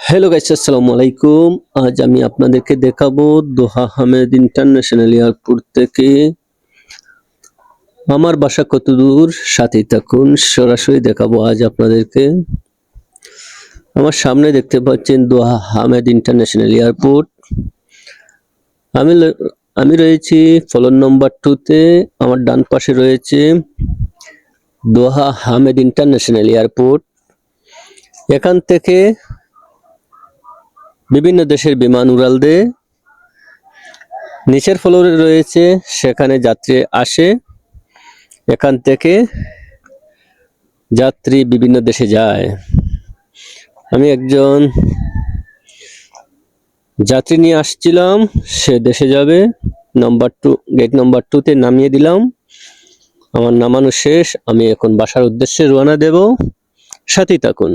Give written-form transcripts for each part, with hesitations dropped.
Hello guys, আসসালামু আলাইকুম। আজ আমি আপনাদেরকে দেখাবো দোহা হামেদ ইন্টারন্যাশনাল এয়ারপোর্ট থেকে আমার বাসা কত দূর। সাথেই থাকুন, সরাসরি দেখাবো আজ আপনাদেরকে। আমার সামনে দেখতে পাচ্ছেন দোহা হামেদ ইন্টারন্যাশনাল এয়ারপোর্ট। আমি রয়েছি ফ্লোর নম্বর 2 তে। আমার ডান পাশে রয়েছে দোহা হামেদ ইন্টারন্যাশনাল এয়ারপোর্ট। এখান থেকে বিভিন্ন দেশের বিমান উড়াল দেয়। নিচের ফ্লোরে রয়েছে, সেখানে যাত্রী আসে। এখান থেকে যাত্রী বিভিন্ন দেশে যায়। আমি একজন যাত্রী নিয়ে আসছিলাম, সে দেশে যাবে। গেট নাম্বার 2 তে নামিয়ে দিলাম। আমার নামানো শেষ, আমি এখন বাসার উদ্দেশ্যে রওনা দেব। সাথেই থাকুন।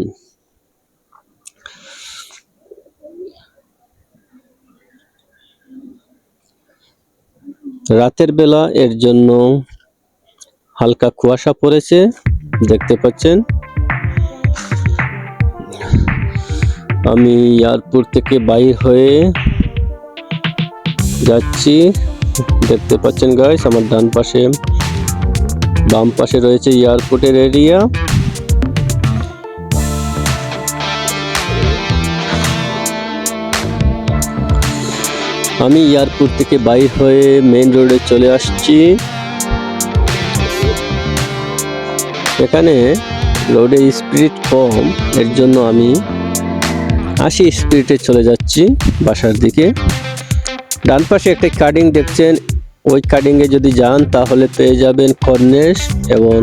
রাতের বেলা, এর জন্য হালকা কুয়াশা পড়েছে, দেখতে পাচ্ছেন। আমি এয়ারপোর্ট থেকে বাইর হয়ে যাচ্ছি, দেখতে পাচ্ছেন গাইস। আমার ডান পাশে বাম পাশে রয়েছে এয়ারপোর্টের এরিয়া। আমি এয়ারপোর্ট থেকে বাইর হয়ে মেইন রোডে চলে আসছি। এখানে রোডে স্পিড কম, এর জন্য আমি 80 স্পিডে চলে যাচ্ছি বাসার দিকে। ডান পাশে একটা কাটিং দেখছেন, ওই কাটিংয়ে যদি যান তাহলে পেয়ে যাবেন কর্নেশ এবং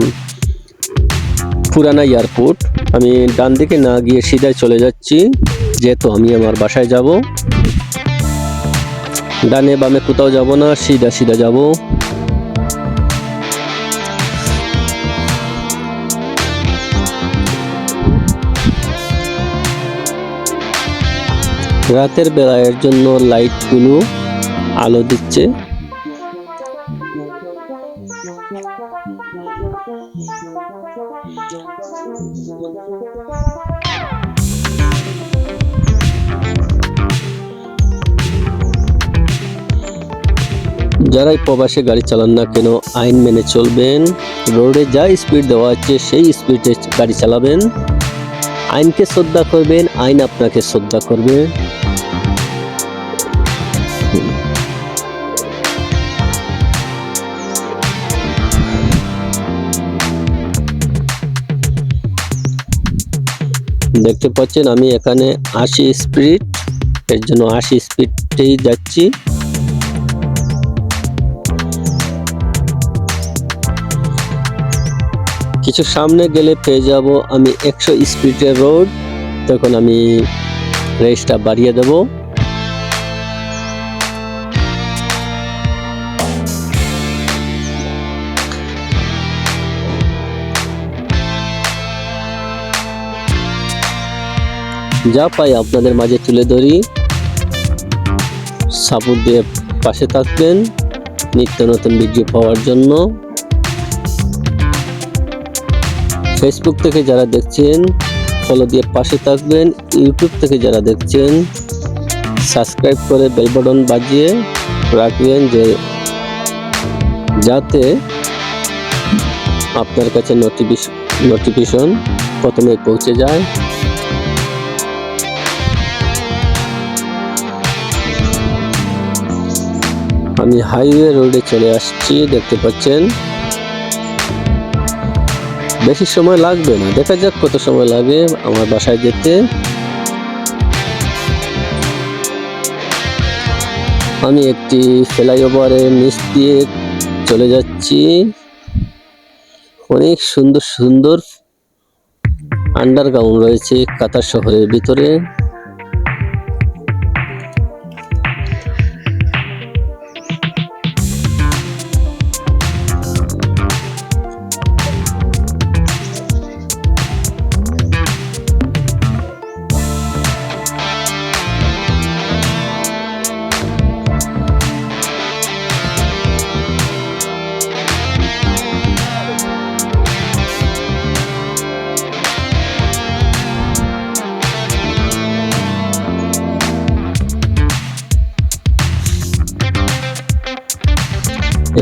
পুরানা এয়ারপোর্ট। আমি ডান দিকে না গিয়ে সিধাই চলে যাচ্ছি, যেহেতু আমি আমার বাসায় যাব। ডানে বামে কোথাও যাব না, সিধা সিধা যাব। রাতের বেলা, এর জন্য লাইটগুলো আলো দিচ্ছে। যারাই প্রবাসে গাড়ি চালান না কেন, আইন মেনে চলবেন। রোডে যা স্পিড দেওয়া আছে সেই স্পিডে গাড়ি চালাবেন। আইনকে শ্রদ্ধা করবেন, আইন আপনাকে শ্রদ্ধা করবে। দেখতে পাচ্ছেন আমি এখানে 80 স্পিড, এর জন্য 80 স্পিডেই যাচ্ছি। কিছু সামনে গেলে পেয়ে যাব আমি 100 স্পিডের রোড। তখন আমি রেসটা বাড়িয়ে দেব। যা পাই আপনাদের মাঝে তুলে ধরি। সাপোর্ট দিয়ে পাশে থাকবেন নিত্য নতুন ভিডিও পাওয়ার জন্য। ফেসবুক থেকে যারা দেখছেন ফলো দিয়ে পাশে থাকবেন। ইউটিউব থেকে যারা দেখছেন সাবস্ক্রাইব করে বেল বাটন বাজিয়ে রাখবেন, যাতে আপনার কাছে নোটিফিকেশন প্রথমে পৌঁছে যায়। আমি হাইওয়ে রোডে চলে আসছি, দেখতে পাচ্ছেন। বেশি সময় লাগবে না, দেখা যাক কত সময় লাগে আমার বাসায় যেতে। আমি একটি ফ্লাইওভারের নিচ দিয়ে চলে যাচ্ছি। অনেক সুন্দর সুন্দর আন্ডারগ্রাউন্ড রয়েছে কাতার শহরের ভিতরে।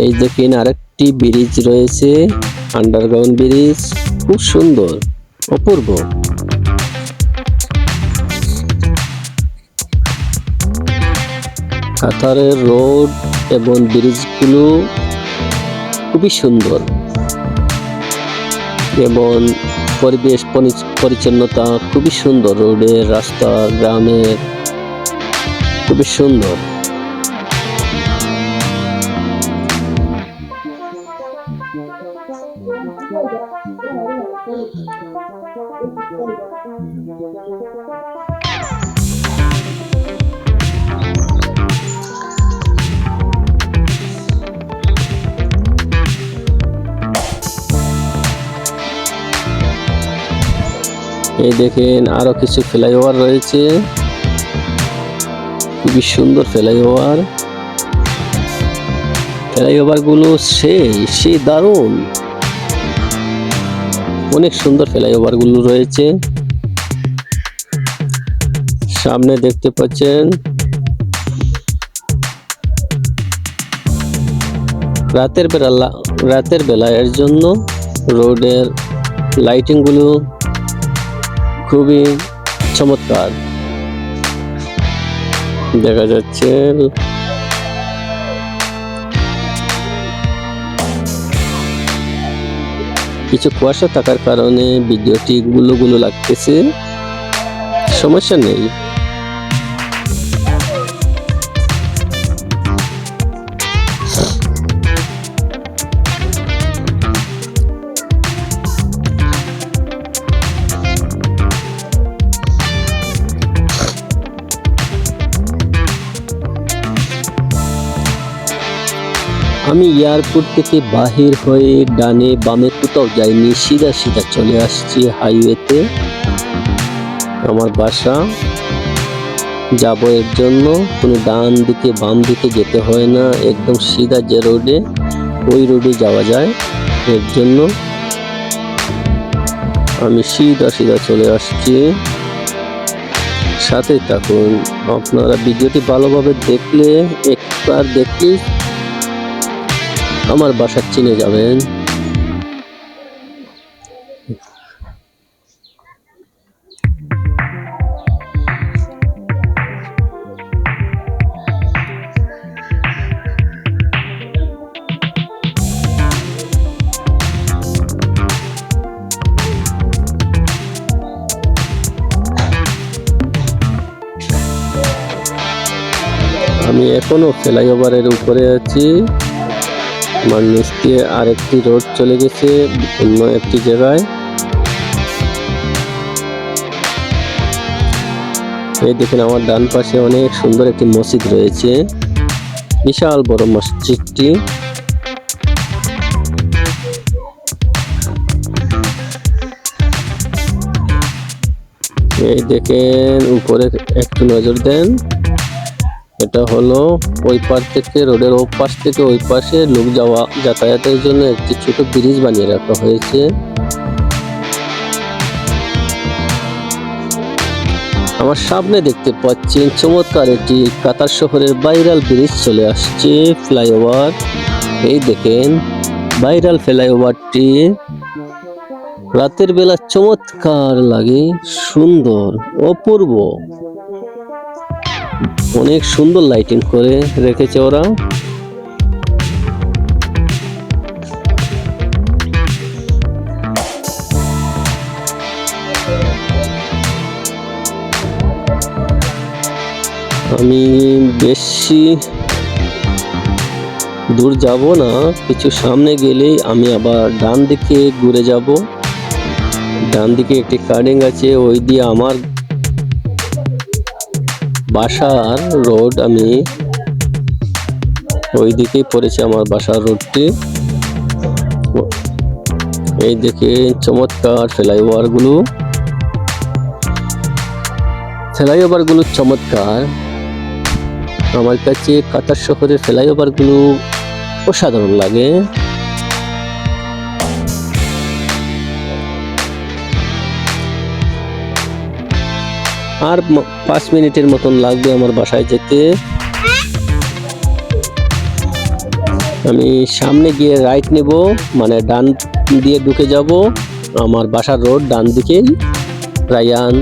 এই দেখেন আরেকটি ব্রিজ রয়েছে, আন্ডারগ্রাউন্ড ব্রিজ, খুব সুন্দর, অপূর্ব। কাতারের রোড এবং ব্রিজগুলো খুবই সুন্দর এবং পরিবেশ পরিচ্ছন্নতা খুবই সুন্দর। রোডের রাস্তা গ্রামের খুবই সুন্দর। এই দেখেন আরো কিছু ফ্লাইওভার রয়েছে, খুবই সুন্দর ফ্লাইওভার। ফ্লাইওভার গুলো সেই দারুণ, অনেক সুন্দর ফ্লাইওভার গুলো রয়েছে। সামনে দেখতে পাচ্ছেন রাতের বেলা এর জন্য রোডের লাইটিং গুলো খুবই চমৎকার দেখা যাচ্ছে। কিছু কুয়াশা থাকার কারণে ভিডিওটি গুলো লাগতেছে, সমস্যা নেই। আমি এয়ারপোর্ট থেকে বাহির হয়ে ডানে বামে কোথাও যাইনি, সিধা চলে আসছি হাইওয়েতে। আমার বাসা যাব এর জন্য কোনো ডান দিকে বাম দিকে যেতে হয় না, একদম সিধা যে রোডে ওই রোডে যাওয়া যায়। এর জন্য আমি সিধা চলে আসছি। সাথে থাকুন, আপনারা ভিডিওটি ভালোভাবে দেখলে, একবার দেখলে আমার বাসা চিনে যাবেন। আমি এখনো ফ্লাইওভারের উপরে আছি। আমার নিচ দিয়ে আরেকটি রোড চলে গেছে অন্য একটি জায়গায়। এই দেখেন আমার ডান পাশে অনেক সুন্দর একটি মসজিদ রয়েছে, বিশাল বড় মসজিদটি। এই দেখেন উপরে একটু নজর দেন, এটা হলো ওই পার থেকে, রোডের ও পাশ থেকে ওই পাশে লোক যাতায়াতের জন্য একটি ছোট ব্রিজ বানিয়ে রাখা হয়েছে। আমার সামনে দেখতে পাচ্ছেন চমৎকার একটি কাতার শহরের ভাইরাল ব্রিজ চলে আসছে, ফ্লাইওভার। এই দেখেন ভাইরাল ফ্লাইওভারটি রাতের বেলা চমৎকার লাগে, সুন্দর, অপূর্ব, অনেক সুন্দর লাইটিং করে রেখেছে ওরা। আমি বেশি দূর যাব না, কিছু সামনে গেলেই আমি আবার ডান দিকে ঘুরে যাব। ডান দিকে একটি কার্নিং আছে, ওই দিয়ে আমার বাসার রোড, আমি ওই দিকেই পড়েছে আমার বাসার রোডটি। এই দেখে চমৎকার ফ্লাইওভার গুলো চমৎকার। আমার কাছে কাতার শহরের ফ্লাইওভার গুলো অসাধারণ লাগে। আর 5 মিনিটের মতন লাগবে আমার বাসায় যেতে। আমি সামনে গিয়ে রাইট নেব, মানে ডান দিয়ে ঢুকে যাব। আমার বাসার রোড ডান দিকে, রায়ান,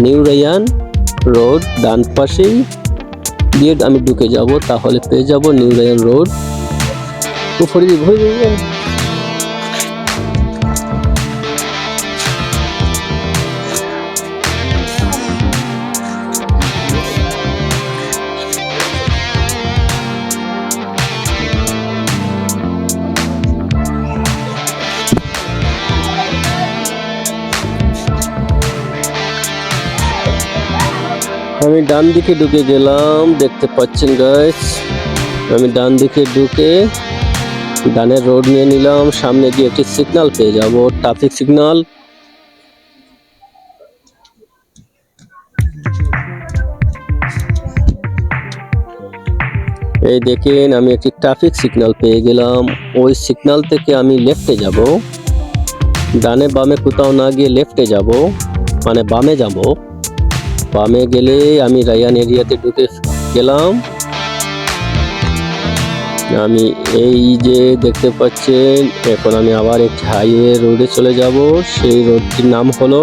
নিউ রায়ান রোড ডান পাশেই দিয়ে আমি ঢুকে যাব, তাহলে পেয়ে যাব নিউ রায়ান রোড। উপরে আমি ডান দিকে ঢুকে গেলাম, দেখতে পাচ্ছেন গাইস। আমি ডান দিকে ঢুকে ডানের রোড নিয়ে নিলাম। সামনে গিয়ে একটি সিগন্যাল পেয়ে যাব, ট্রাফিক সিগন্যাল। এই দেখেন আমি একটি ট্রাফিক সিগন্যাল পেয়ে গেলাম। ওই সিগন্যাল থেকে আমি লেফটে যাব, ডানে বামে কোথাও না গিয়ে লেফটে যাব, মানে বামে যাব। বামে গেলে আমি রায়ান এরিয়াতে ঢুকে গেলাম। আমি এই যে দেখতে পাচ্ছেন, এখন আমি আবার একটি হাইওয়ে রোডে চলে যাব। সেই রোডটির নাম হলো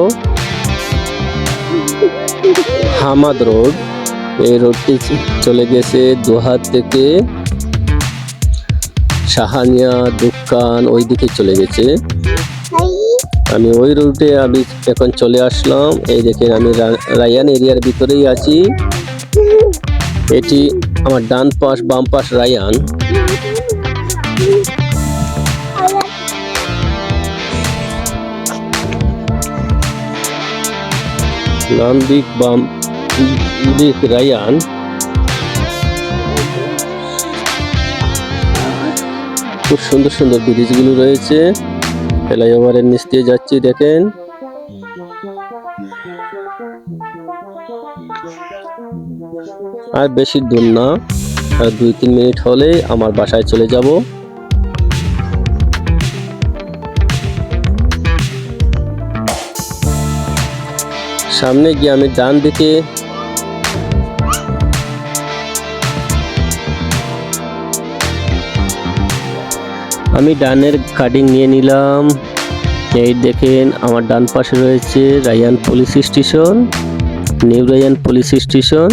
হামাদ রোড। এই রোডটি চলে গেছে দোহার থেকে সাহানিয়া দোকান, ওই দিকে চলে গেছে। আমি ওই রুটে আমি এখন চলে আসলাম। এই দেখেন আমি রায়ান এরিয়ার ভিতরেই আছি। এটি আমার ডান পাশ বাম পাশ রায়ান। ডান দিক বাম দিক রায়ান। খুব সুন্দর সুন্দর ব্রিজগুলো রয়েছে। ফ্লাইওভারের নিচ দিয়ে যাচ্ছি, দেখেন। আর বেশি দূর না, আর 2-3 মিনিট হলে আমার বাসায় চলে যাব। সামনে গিয়ে আমি ডান দিকে ডানের কাটিং নিয়ে নিলাম। এই দেখেন আমার ডান পাশে রয়েছে Rayan police station, new Rayan police station.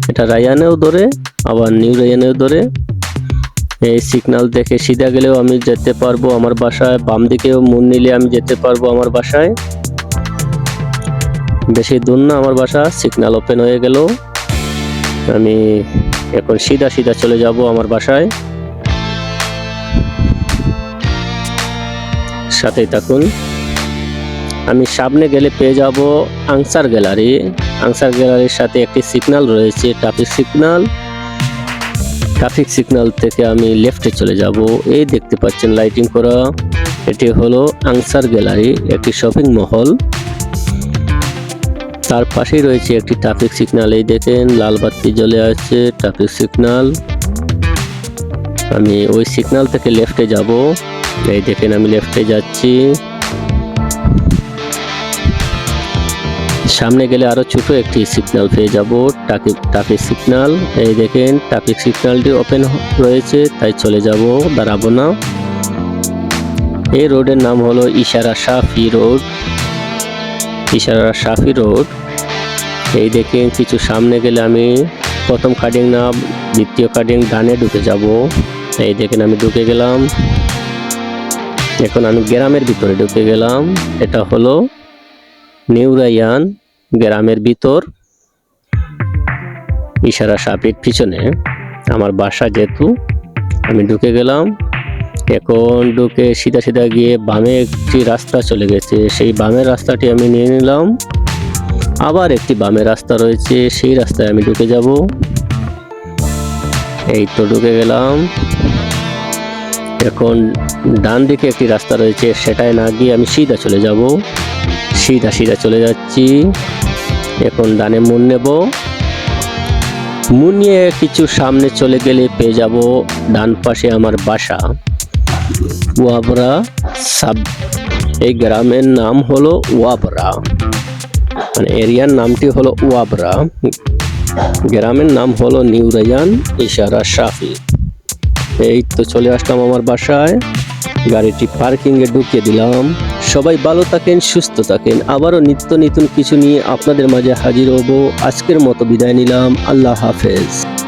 এটা রায়ানেও ধরে আবার নিউ রায়ানেও ধরে। এই সিগন্যাল দেখে সিধা গেলেও আমি যেতে পারবো আমার বাসায়, বাম দিকেও মোড় নিলে আমি যেতে পারবো আমার বাসায়। বেশি দূর না আমার বাসা। সিগন্যাল ওপেন হয়ে গেল, আমি এখন সিধা সিধা চলে যাব আমার বাসায়। সাথেই থাকুন। আমি সামনে গেলে পেয়ে যাব আনসার গ্যালারি। আনসার গ্যালারির সাথে একটি সিগন্যাল রয়েছে, ট্রাফিক সিগন্যাল। ট্রাফিক সিগন্যাল থেকে আমি লেফটে চলে যাব। এই দেখতে পাচ্ছেন লাইটিং করা, এটি হলো আনসার গ্যালারি, একটি শপিং মহল। তার পাশেই রয়েছে একটি ট্রাফিক সিগন্যাল। এই দেখেন লাল বাতি জ্বলে আছে, ট্রাফিক সিগন্যাল। আমি ওই সিগন্যাল থেকে লেফটে যাব। এই দেখেন আমি লেফটে যাচ্ছি। সামনে গেলে আরো ছোট একটি সিগন্যাল পেয়ে যাব, ট্রাফিক সিগন্যাল। এই দেখেন ট্রাফিক সিগন্যালটি ওপেন রয়েছে, তাই চলে যাব, দাঁড়াবো না। এই রোডের নাম হলো ইশারা শাফি রোড, ইশারা শাফি রোড। এই দেখেন কিছু সামনে গেলে আমি প্রথম কাটিং না দ্বিতীয় কাটিং ডানে ঢুকে যাব। এই দেখেন আমি ঢুকে গেলাম। এখন আমি গ্রামের ভিতরে ঢুকে গেলাম। এটা হলো নিউ রায়ান গ্রামের ভিতর, ইশারা শাফির পিছনে আমার বাসা। যেহেতু আমি ঢুকে গেলাম, এখন ঢুকে সিধা সিধা গিয়ে বামে একটি রাস্তা চলে গেছে, সেই বামের রাস্তাটি আমি নিয়ে নিলাম। আবার একটি বামের রাস্তা রয়েছে, সেই রাস্তায় আমি ঢুকে যাব। এই তো ঢুকে গেলাম। এখন ডান দিকে একটি রাস্তা রয়েছে, সেটাই না গিয়ে আমি সিধা চলে যাব। সিধা সিধা চলে যাচ্ছি। এখন ডানে মোড় নেব। মোড় নিয়ে কিছু সামনে চলে গেলে পেয়ে যাব ডান পাশে আমার বাসা, ওয়াবরা সাব। এই গ্রামের নাম হলো ওয়াবরা, মানে এরিয়ার নামটি হলো ওয়াবরা। গ্রামের নাম হলো নিউ রায়ান ইশারা শাফি। এই তো চলে আসলাম আমার বাসায়, গাড়িটি পার্কিংয়ে ঢুকিয়ে দিলাম। সবাই ভালো থাকেন, সুস্থ থাকেন। আবারও নিত্য নতুন কিছু নিয়ে আপনাদের মাঝে হাজির হব। আজকের মতো বিদায় নিলাম। আল্লাহ হাফেজ।